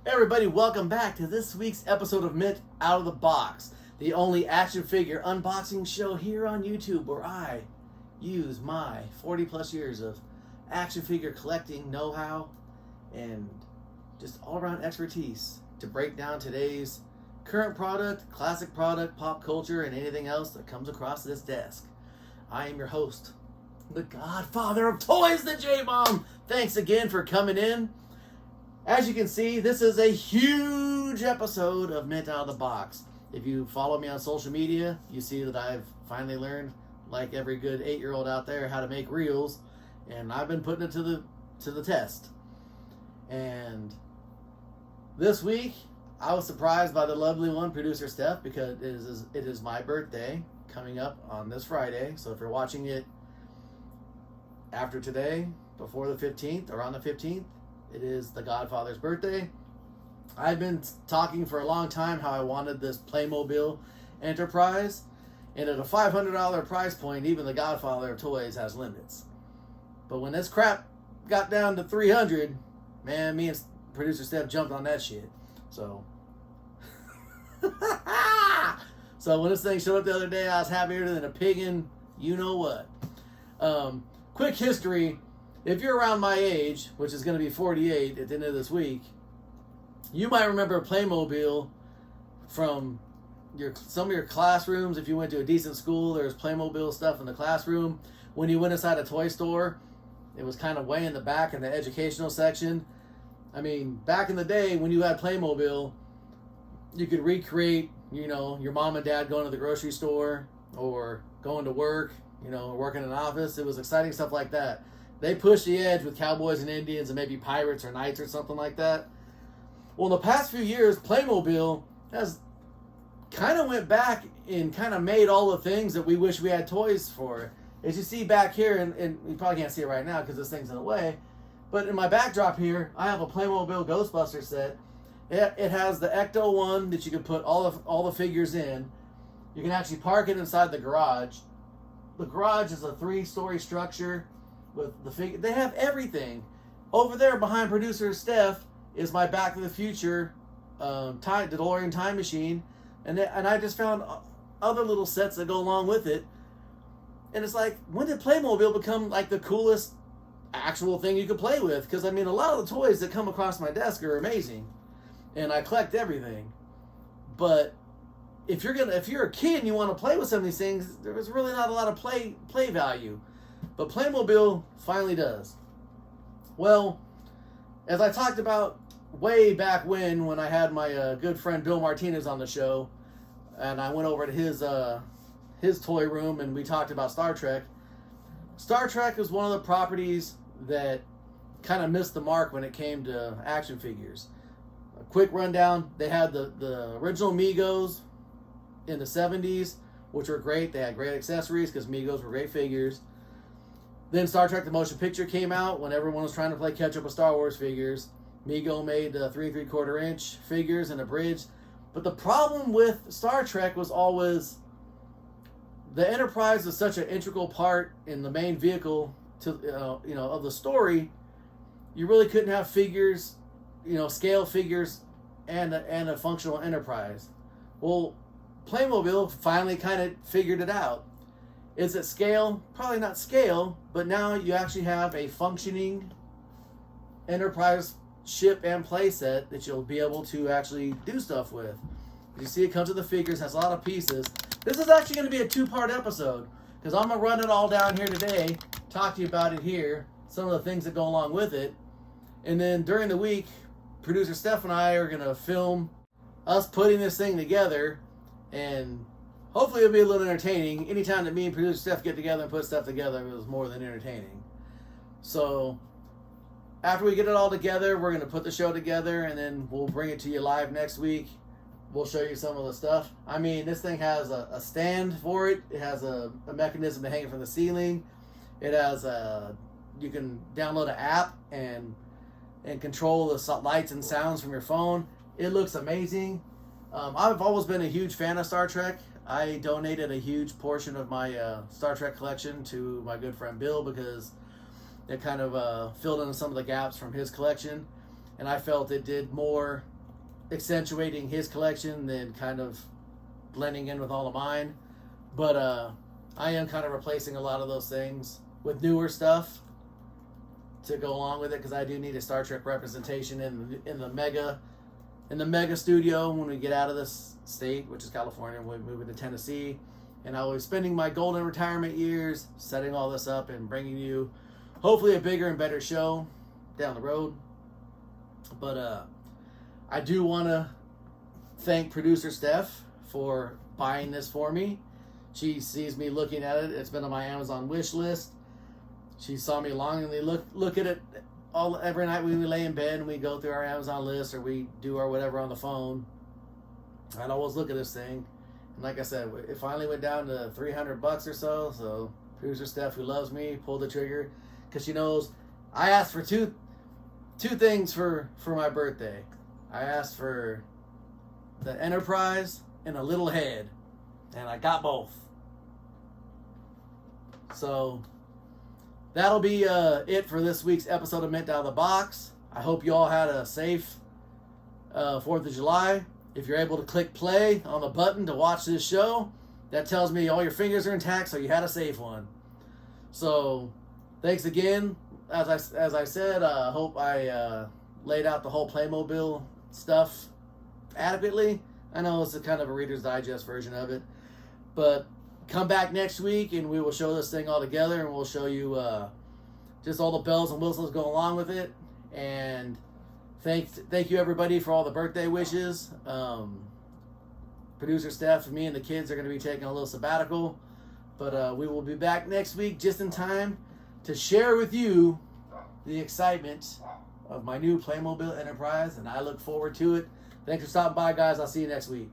Hey everybody, welcome back to this week's episode of Mint Out of the Box, the only action figure unboxing show here on YouTube where I use my 40 plus years of action figure collecting know-how and just all-around expertise to break down today's current product, classic product, pop culture, and anything else that comes across this desk. I am your host, the godfather of toys, the J-Bomb. Thanks again for coming in. As you can see, this is a huge episode of Mint Out of the Box. If you follow me on social media, you see that I've finally learned, like every good 8-year-old out there, how to make reels, and I've been putting it to the test. And this week, I was surprised by the lovely one, producer Steph, because it is my birthday coming up on this Friday. So if you're watching it after today, before the 15th or on the 15th, it is the Godfather's birthday. I've been talking for a long time how I wanted this Playmobile Enterprise, and at a $500 price point, even the Godfather of toys has limits. But when this crap got down to $300, man, me and producer Steph jumped on that shit. So, so when this thing showed up the other day, I was happier than a pig in you know what. Quick history. If you're around my age, which is going to be 48 at the end of this week, you might remember Playmobile from some of your classrooms. If you went to a decent school, there was Playmobile stuff in the classroom. When you went inside a toy store, it was kind of way in the back in the educational section. I mean, back in the day when you had Playmobile, you could recreate, your mom and dad going to the grocery store or going to work, working in an office. It was exciting stuff like that. They pushed the edge with cowboys and Indians and maybe pirates or knights or something like that. Well, in the past few years, Playmobil has kind of went back and kind of made all the things that we wish we had toys for. As you see back here, and you probably can't see it right now because this thing's in the way, but in my backdrop here, I have a Playmobil Ghostbuster set. It has the Ecto one that you can put all the figures in. You can actually park it inside the garage. The garage is a 3-story structure. With the figure, they have everything. Over there behind producer Steph is my Back to the Future DeLorean time machine, and I just found other little sets that go along with it. And it's like, when did Playmobil become like the coolest actual thing you could play with? Because I mean, a lot of the toys that come across my desk are amazing, and I collect everything. But if you're a kid and you want to play with some of these things, there's really not a lot of play value. But Playmobil finally does. Well, as I talked about way back when I had my good friend Bill Martinez on the show, and I went over to his toy room and we talked about Star Trek. Star Trek is one of the properties that kind of missed the mark when it came to action figures. A quick rundown: they had the original Megos in the 70s, which were great. They had great accessories because Megos were great figures. Then Star Trek the Motion Picture came out when everyone was trying to play catch up with Star Wars figures. Mego made 3 3/4 inch figures and a bridge. But the problem with Star Trek was always the Enterprise was such an integral part in the main vehicle to of the story. You really couldn't have figures, scale figures and a functional Enterprise. Well, Playmobil finally kind of figured it out. Is it scale? Probably not scale, but now you actually have a functioning Enterprise ship and playset that you'll be able to actually do stuff with. You see, it comes with the figures, has a lot of pieces. This is actually going to be a 2-part episode because I'm going to run it all down here today, talk to you about it here, some of the things that go along with it. And then during the week, producer Steph and I are going to film us putting this thing together, and hopefully it'll be a little entertaining. Anytime that me and producer Steph get together and put stuff together, it was more than entertaining. So after we get it all together, we're going to put the show together, and then we'll bring it to you live next week. We'll show you some of the stuff. I mean, this thing has a stand for it. It has a mechanism to hang it from the ceiling. It has you can download an app and control the lights and sounds from your phone. It looks amazing. I've always been a huge fan of Star Trek. I donated a huge portion of my Star Trek collection to my good friend Bill because it kind of filled in some of the gaps from his collection, and I felt it did more accentuating his collection than kind of blending in with all of mine. But I am kind of replacing a lot of those things with newer stuff to go along with it, because I do need a Star Trek representation in the mega studio when we get out of this state, which is California. We're moving to Tennessee, and I will be spending my golden retirement years setting all this up and bringing you hopefully a bigger and better show down the road. But I do want to thank producer Steph for buying this for me. She sees me looking at it. It's been on my Amazon wish list. She saw me longingly look at it every night when we lay in bed and we go through our Amazon list, or we do our whatever on the phone. I'd always look at this thing, and like I said, it finally went down to $300 or so. So producer Steph, who loves me, pulled the trigger, because she knows I asked for two things for my birthday. I asked for the Enterprise and a little head, and I got both. So that'll be it for this week's episode of Mint Out of the Box. I hope you all had a safe 4th of July. If you're able to click play on the button to watch this show, that tells me all your fingers are intact, so you had a safe one. So thanks again. As I said, I hope I laid out the whole Playmobile stuff adequately. I know it's a kind of a Reader's Digest version of it, but come back next week and we will show this thing all together, and we'll show you just all the bells and whistles go along with it. And thank you everybody for all the birthday wishes. Producer Steph and me and the kids are going to be taking a little sabbatical, but we will be back next week just in time to share with you the excitement of my new Playmobile Enterprise, and I look forward to it. Thanks for stopping by, guys. I'll see you next week.